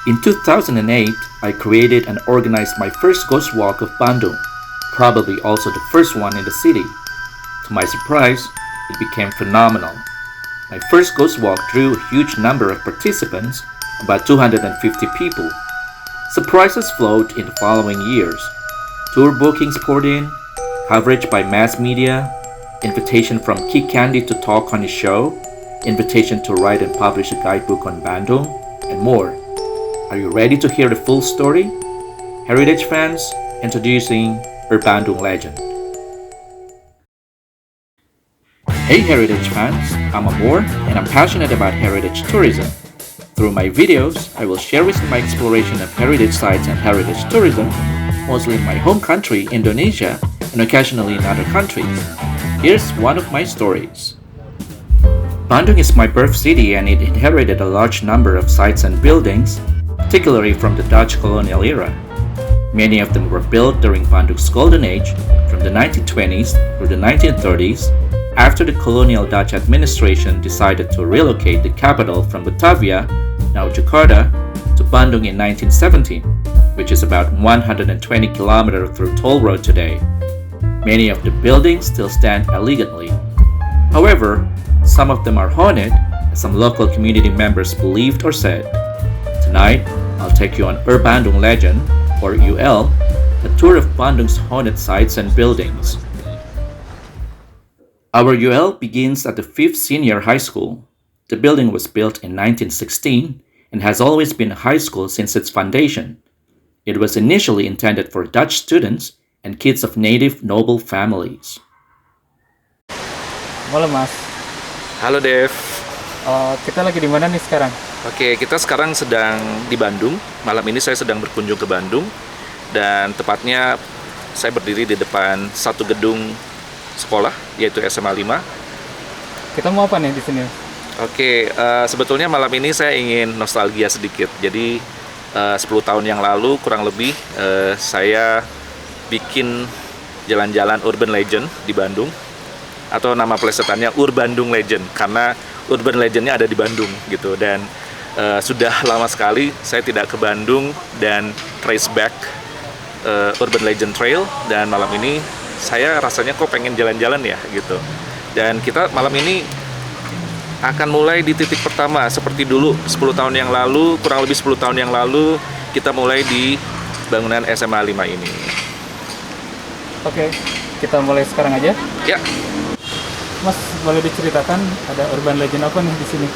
In 2008, I created and organized my first ghost walk of Bandung, probably also the first one in the city. To my surprise, it became phenomenal. My first ghost walk drew a huge number of participants, about 250 people. Surprises followed in the following years. Tour bookings poured in, coverage by mass media, invitation from Key Candy to talk on his show, invitation to write and publish a guidebook on Bandung, and more. Are you ready to hear the full story? Heritage fans, introducing Bandung Legend. Hey Heritage fans, I'm Amor and I'm passionate about heritage tourism. Through my videos, I will share with you my exploration of heritage sites and heritage tourism, mostly in my home country, Indonesia, and occasionally in other countries. Here's one of my stories. Bandung is my birth city and it inherited a large number of sites and buildings, particularly from the Dutch colonial era. Many of them were built during Bandung's golden age, from the 1920s through the 1930s, after the colonial Dutch administration decided to relocate the capital from Batavia, now Jakarta, to Bandung in 1917, which is about 120 kilometers through toll road today. Many of the buildings still stand elegantly. However, some of them are haunted, as some local community members believed or said. Tonight, I'll take you on Bandung Legend, or UL, a tour of Bandung's haunted sites and buildings. Our UL begins at the 5th Senior High School. The building was built in 1916 and has always been a high school since its foundation. It was initially intended for Dutch students and kids of native noble families. Halo Mas, Halo Dev. kita lagi di mana nih sekarang? Oke, kita sekarang sedang di Bandung. Malam ini saya sedang berkunjung ke Bandung. Dan tepatnya saya berdiri di depan satu gedung sekolah, yaitu SMA 5. Kita mau apa nih di sini? Oke, sebetulnya malam ini saya ingin nostalgia sedikit. Jadi 10 tahun yang lalu kurang lebih saya bikin jalan-jalan urban legend di Bandung. Atau nama plesetannya Bandung Legend, karena urban legendnya ada di Bandung gitu. Dan sudah lama sekali saya tidak ke Bandung dan trace back urban legend trail. Dan malam ini saya rasanya kok pengen jalan-jalan ya gitu. Dan kita malam ini akan mulai di titik pertama seperti dulu 10 tahun yang lalu, kurang lebih 10 tahun yang lalu kita mulai di bangunan SMA 5 ini. Oke, kita mulai sekarang aja. Ya. Mas, boleh diceritakan ada urban legend apa nih di sini?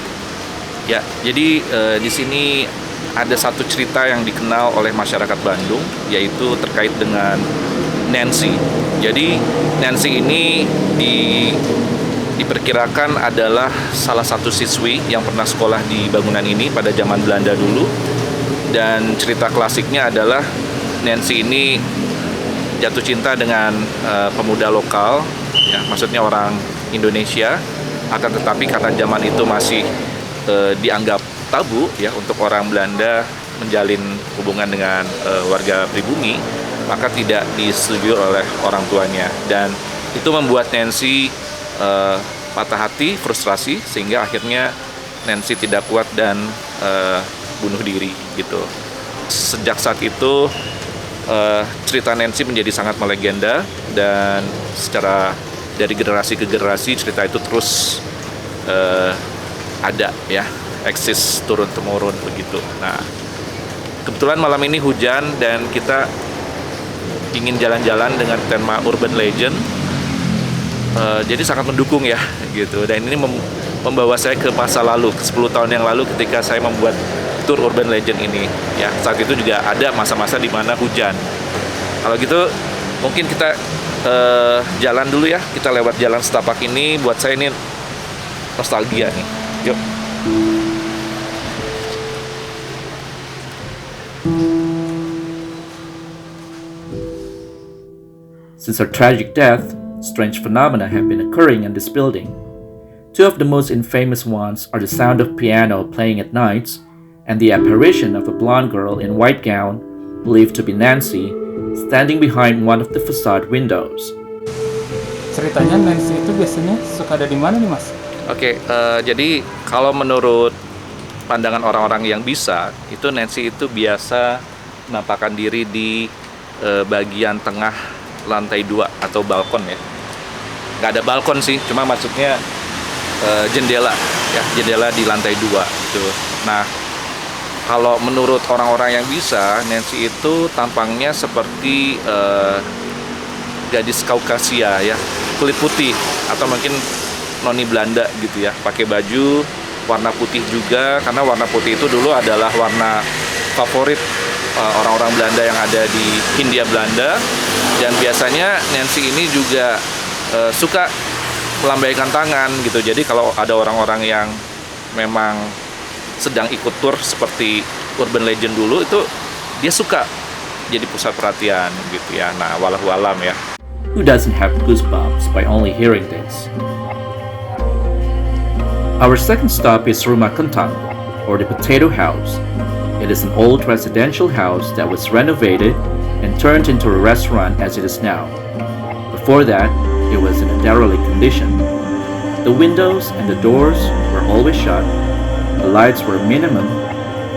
Ya, jadi di sini ada satu cerita yang dikenal oleh masyarakat Bandung, yaitu terkait dengan Nancy. Jadi Nancy ini diperkirakan adalah salah satu siswi yang pernah sekolah di bangunan ini pada zaman Belanda dulu. Dan cerita klasiknya adalah Nancy ini jatuh cinta dengan pemuda lokal, ya, maksudnya orang Indonesia, akan tetapi karena zaman itu masih dianggap tabu ya untuk orang Belanda menjalin hubungan dengan warga pribumi, maka tidak disetujui oleh orang tuanya, dan itu membuat Nancy patah hati, frustrasi, sehingga akhirnya Nancy tidak kuat dan bunuh diri gitu. Sejak saat itu cerita Nancy menjadi sangat melegenda, dan secara dari generasi ke generasi cerita itu terus ada ya, eksis turun temurun begitu. Nah, kebetulan malam ini hujan dan kita ingin jalan-jalan dengan tema urban legend, jadi sangat mendukung ya gitu. Dan ini membawa saya ke masa lalu, ke 10 tahun yang lalu ketika saya membuat tour urban legend ini ya. Saat itu juga ada masa-masa di mana hujan. Kalau gitu mungkin kita jalan dulu ya, kita lewat jalan setapak ini. Buat saya ini nostalgia nih. Yuk. Since her tragic death, strange phenomena have been occurring in this building. Two of the most infamous ones are the sound of piano playing at nights and the apparition of a blonde girl in white gown, believed to be Nancy, standing behind one of the facade windows. Ceritanya Nancy itu biasanya suka ada di mana nih Mas? Oke, jadi kalau menurut pandangan orang-orang yang bisa, itu Nancy itu biasa menampakkan diri di bagian tengah lantai 2 atau balkon ya. Nggak ada balkon sih, cuma maksudnya jendela ya, jendela di lantai 2 gitu. Nah, kalau menurut orang-orang yang bisa, Nancy itu tampangnya seperti gadis Kaukasia ya, kulit putih atau mungkin noni Belanda gitu ya, pakai baju warna putih juga, karena warna putih itu dulu adalah warna favorit orang-orang Belanda yang ada di Hindia Belanda. Dan biasanya Nancy ini juga suka melambaikan tangan gitu. Jadi kalau ada orang-orang yang memang sedang ikut tour seperti urban legend dulu, itu dia suka jadi pusat perhatian gitu ya. Nah, walau alam ya. Who doesn't have goosebumps by only hearing this? Our second stop is Rumah Kentang, or the Potato House. It is an old residential house that was renovated and turned into a restaurant as it is now. Before that, it was in a derelict condition. The windows and the doors were always shut, the lights were minimum,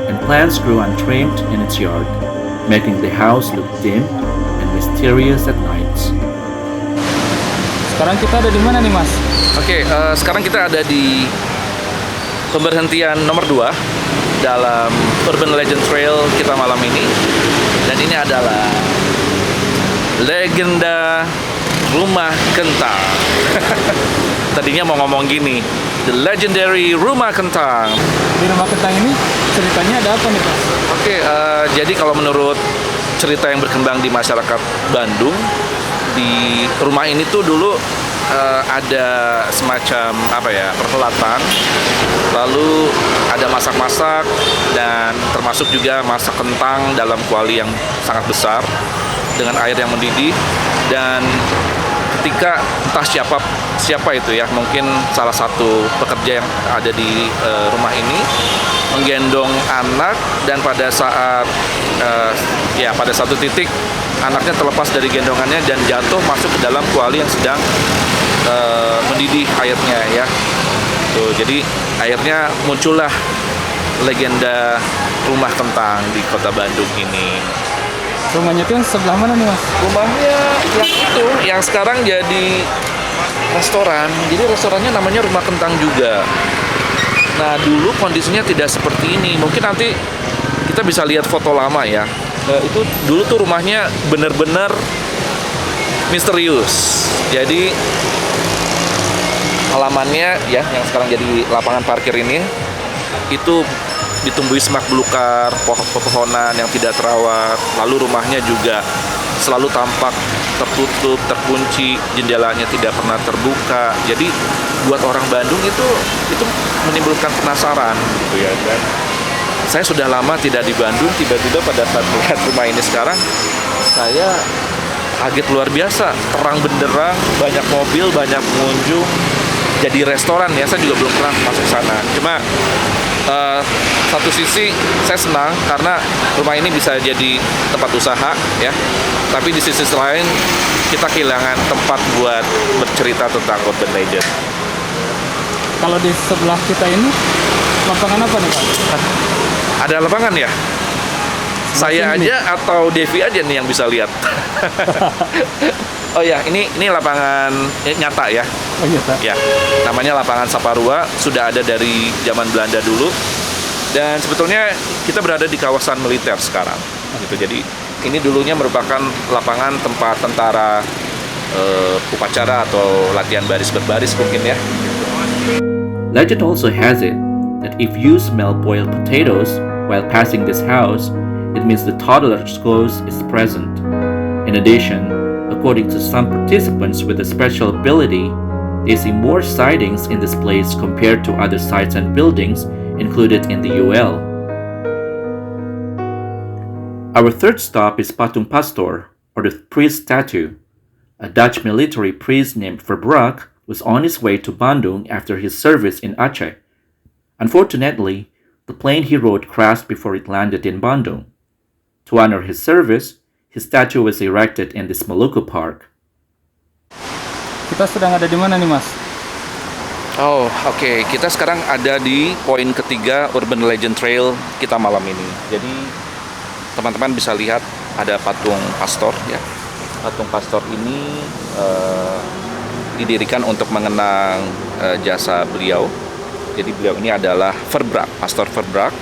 and plants grew untrimmed in its yard, making the house look dim and mysterious at nights. Sekarang kita ada di mana nih, Mas? Oke, sekarang kita ada di pemberhentian nomor 2 dalam Urban Legend Trail kita malam ini. Dan ini adalah legenda Rumah Kentang. Tadinya mau ngomong gini, The Legendary Rumah Kentang. Di Rumah Kentang ini ceritanya ada apa nih, Mas? Oke, jadi kalau menurut cerita yang berkembang di masyarakat Bandung, di rumah ini tuh dulu ada semacam perhelatan, lalu ada masak-masak dan termasuk juga masak kentang dalam kuali yang sangat besar dengan air yang mendidih. Dan ketika entah siapa itu ya, mungkin salah satu pekerja yang ada di rumah ini menggendong anak, dan pada satu titik anaknya terlepas dari gendongannya dan jatuh masuk ke dalam kuali yang sedang mendidih airnya ya. Tuh, jadi akhirnya muncullah legenda Rumah Kentang di kota Bandung ini. Rumahnya itu yang sebelah mana nih, Mas? Rumahnya yang itu, yang sekarang jadi restoran. Jadi restorannya namanya Rumah Kentang juga. Nah, dulu kondisinya tidak seperti ini. Mungkin nanti kita bisa lihat foto lama ya. Itu dulu tuh rumahnya benar-benar misterius. Jadi halamannya ya, yang sekarang jadi lapangan parkir ini, itu ditumbuhi semak belukar, pepohonan yang tidak terawat. Lalu rumahnya juga selalu tampak tertutup, terkunci, jendelanya tidak pernah terbuka. Jadi buat orang Bandung itu menimbulkan penasaran gitu ya kan. Saya sudah lama tidak di Bandung, tiba-tiba pada saat melihat rumah ini sekarang, saya kaget luar biasa. Terang benderang, banyak mobil, banyak pengunjung. Jadi restoran ya, saya juga belum pernah masuk sana. Cuma satu sisi saya senang karena rumah ini bisa jadi tempat usaha ya. Tapi di sisi lain kita kehilangan tempat buat bercerita tentang urban legend. Kalau di sebelah kita ini lapangan apa nih, Pak? Ada lapangan ya? Saya sini. aja atau Devi aja nih yang bisa lihat? Oh ya, ini lapangan nyata ya. Oh iya, Pak. Ya, namanya lapangan Saparua, sudah ada dari zaman Belanda dulu. Dan sebetulnya kita berada di kawasan militer sekarang. Gitu. Jadi ini dulunya merupakan lapangan tempat tentara upacara atau latihan baris berbaris mungkin ya. Legend also has it that if you smell boiled potatoes while passing this house, it means the toddler's ghost is present. In addition, according to some participants with a special ability, they see more sightings in this place compared to other sites and buildings included in the UL. Our third stop is Patung Pastor, or the priest statue. A Dutch military priest named Verbruck was on his way to Bandung after his service in Aceh. Unfortunately, the plane he rode crashed before it landed in Bandung. To honor his service, his statue was erected in this Maluku Park. Kita sedang ada di mana nih, Mas? Oh, oke. Kita sekarang ada di poin ketiga Urban Legend Trail kita malam ini. Jadi teman-teman bisa lihat ada patung pastor ya. Patung pastor ini didirikan untuk mengenang jasa beliau. Jadi beliau ini adalah Verbraek, Pastor Verbraek.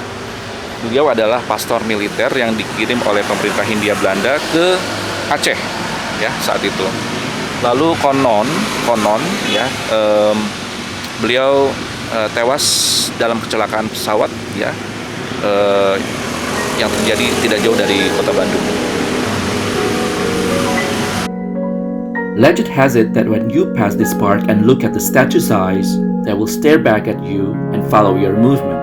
Beliau adalah pastor militer yang dikirim oleh pemerintah Hindia Belanda ke Aceh ya saat itu. Lalu konon ya beliau tewas dalam kecelakaan pesawat ya yang terjadi tidak jauh dari kota Bandung. Legend has it that when you pass this park and look at the statue's eyes, they will stare back at you and follow your movement.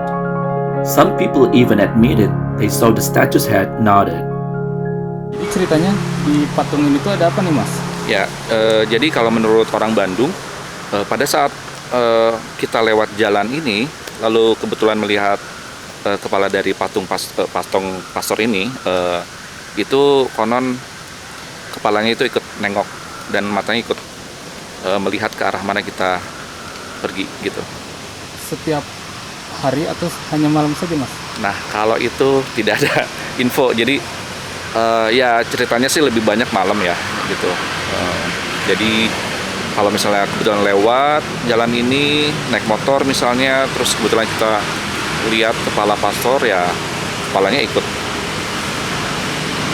Some people even admitted they saw the statue's head nodded. Jadi ceritanya di patung ini tuh ada apa nih, Mas? Ya, jadi kalau menurut orang Bandung, pada saat kita lewat jalan ini, lalu kebetulan melihat kepala dari patung pastor ini, itu konon kepalanya itu ikut nengok dan matanya ikut melihat ke arah mana kita pergi gitu. Setiap hari atau hanya malam saja, Mas? Nah, kalau itu tidak ada info, jadi ya ceritanya sih lebih banyak malam ya gitu. Jadi kalau misalnya kebetulan lewat jalan ini naik motor misalnya, terus kebetulan kita lihat kepala pastor ya kepalanya ikut.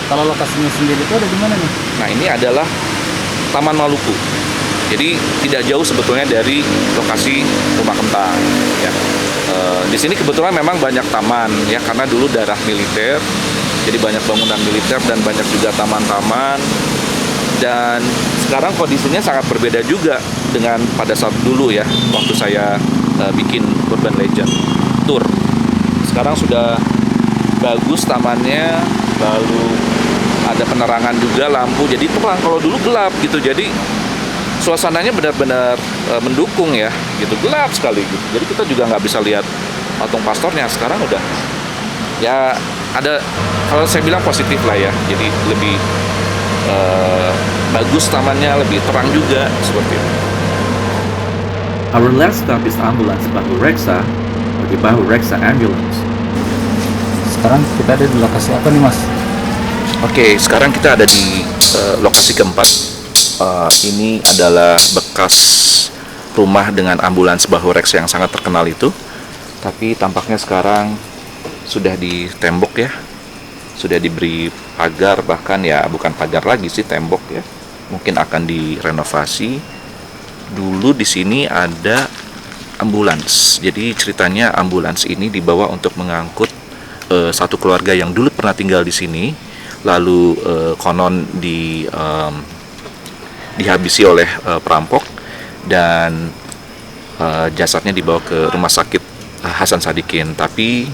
Kalau lokasinya sendiri itu ada di mana nih? Nah, ini adalah Taman Maluku. Jadi tidak jauh sebetulnya dari lokasi Rumah Kentang ya. Di sini kebetulan memang banyak taman ya karena dulu daerah militer. Jadi banyak bangunan militer dan banyak juga taman-taman. Dan sekarang kondisinya sangat berbeda juga dengan pada saat dulu ya, waktu saya bikin Urban Legend Tour. Sekarang sudah bagus tamannya, lalu ada penerangan juga, lampu, jadi terang. Kalau dulu gelap gitu, jadi suasananya benar-benar mendukung ya, gitu, gelap sekali gitu. Jadi kita juga nggak bisa lihat patung pastornya. Sekarang udah ya ada, kalau saya bilang positif lah ya, jadi lebih bagus tamannya, lebih terang juga seperti itu. Our last stop is Ambulance Bahu Reksa, or the Bahu Reksa Ambulance. Sekarang kita ada di lokasi apa nih, Mas? Oke, sekarang kita ada di lokasi keempat. Ini adalah bekas rumah dengan ambulans Bahu Reksa yang sangat terkenal itu. Tapi tampaknya sekarang sudah ditembok ya. Sudah diberi pagar, bahkan ya bukan pagar lagi sih, tembok ya. Mungkin akan direnovasi. Dulu di sini ada ambulans. Jadi ceritanya ambulans ini dibawa untuk mengangkut satu keluarga yang dulu pernah tinggal di sini. Lalu konon dihabisi oleh perampok dan jasadnya dibawa ke rumah sakit Hasan Sadikin. Tapi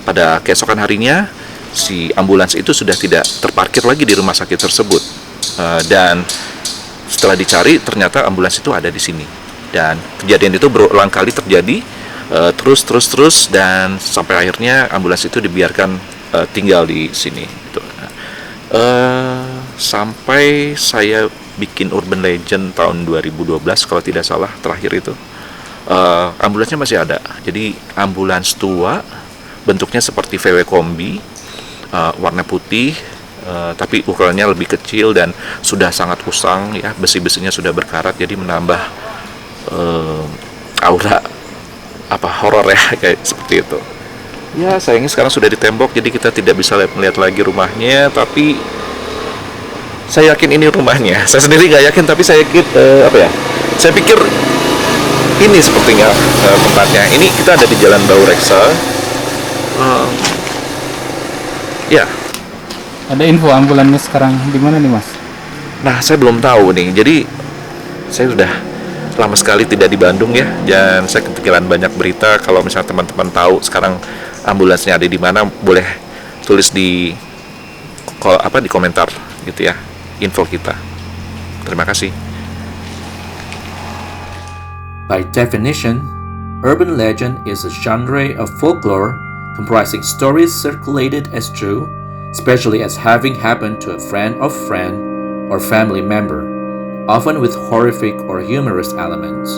pada keesokan harinya si ambulans itu sudah tidak terparkir lagi di rumah sakit tersebut, dan setelah dicari ternyata ambulans itu ada di sini. Dan kejadian itu berulang kali terjadi terus dan sampai akhirnya ambulans itu dibiarkan tinggal di sini gitu. Sampai saya bikin Urban Legend tahun 2012 kalau tidak salah, terakhir itu ambulansnya masih ada. Jadi ambulans tua, bentuknya seperti VW Kombi, warna putih, tapi ukurannya lebih kecil dan sudah sangat usang ya, besi-besinya sudah berkarat, jadi menambah aura horor ya, kayak seperti itu. Ya sayangnya sekarang sudah ditembok, jadi kita tidak bisa melihat lagi rumahnya, tapi saya yakin ini rumahnya. Saya sendiri nggak yakin, tapi saya yakin saya pikir ini sepertinya tempatnya. Ini kita ada di Jalan Bahu Reksa. Ya. Ada info ambulannya sekarang di mana nih, Mas? Nah, saya belum tahu nih. Jadi saya sudah lama sekali tidak di Bandung ya, dan saya ketinggalan banyak berita. Kalau misalnya teman-teman tahu sekarang ambulansnya ada di mana, boleh tulis di komentar gitu ya, info kita. Terima kasih. By definition, urban legend is a genre of folklore comprising stories circulated as true, especially as having happened to a friend of friend or family member, often with horrific or humorous elements.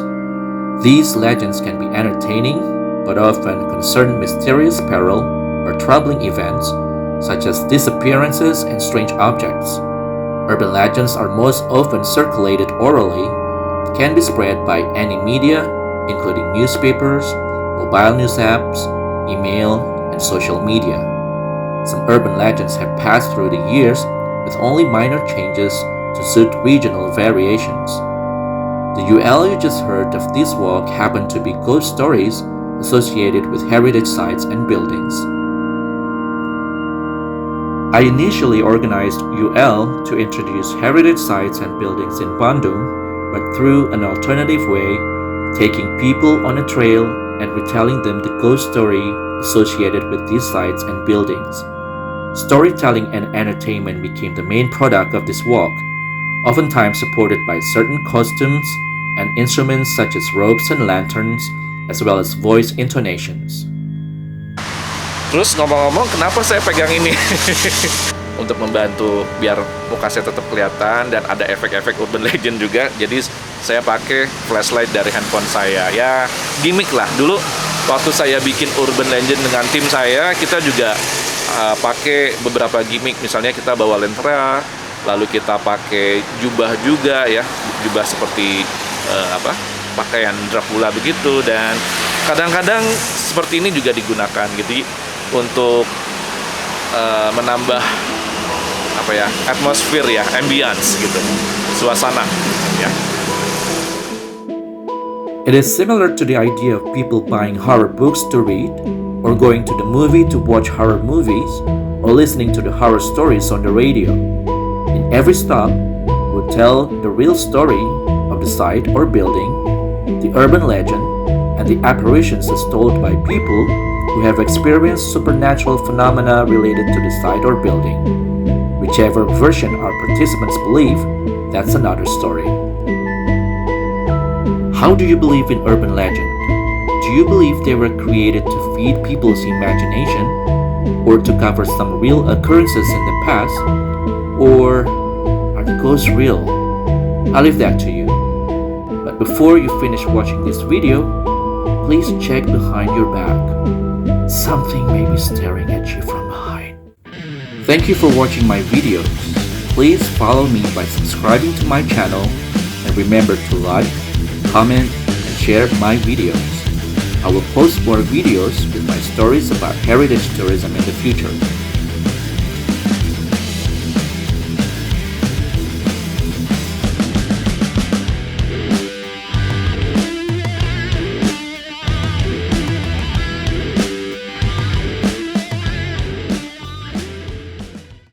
These legends can be entertaining, but often concern mysterious peril or troubling events, such as disappearances and strange objects. Urban legends are most often circulated orally, can be spread by any media, including newspapers, mobile news apps, email, and social media. Some urban legends have passed through the years with only minor changes to suit regional variations. The UL you just heard of this walk happen to be ghost stories associated with heritage sites and buildings. I initially organized UL to introduce heritage sites and buildings in Bandung, but through an alternative way, taking people on a trail and retelling them the ghost story associated with these sites and buildings. Storytelling and entertainment became the main product of this walk, oftentimes supported by certain costumes and instruments such as ropes and lanterns, as well as voice intonations. Terus ngomong-ngomong, kenapa saya pegang ini? Untuk membantu biar muka saya tetap kelihatan dan ada efek-efek urban legend juga. Jadi saya pakai flashlight dari handphone saya. Ya gimmick lah. Dulu waktu saya bikin urban legend dengan tim saya, kita juga pakai beberapa gimmick. Misalnya kita bawa lentera, lalu kita pakai jubah juga ya, jubah seperti pakaian Dracula begitu, dan kadang-kadang seperti ini juga digunakan gitu untuk menambah atmosfer ya, ambience gitu, suasana ya. It is similar to the idea of people buying horror books to read, or going to the movie to watch horror movies, or listening to the horror stories on the radio. In every stop, would tell the real story of the site or building, the urban legend, and the apparitions as told by people who have experienced supernatural phenomena related to the site or building. Whichever version our participants believe, that's another story. How do you believe in urban legend? Do you believe they were created to feed people's imagination, or to cover some real occurrences in the past, or are the ghosts real? I'll leave that to you. But before you finish watching this video, please check behind your back. Something may be staring at you from behind. Thank you for watching my videos. Please follow me by subscribing to my channel, and remember to like, comment, and share my videos. I will post more videos with my stories about heritage tourism in the future.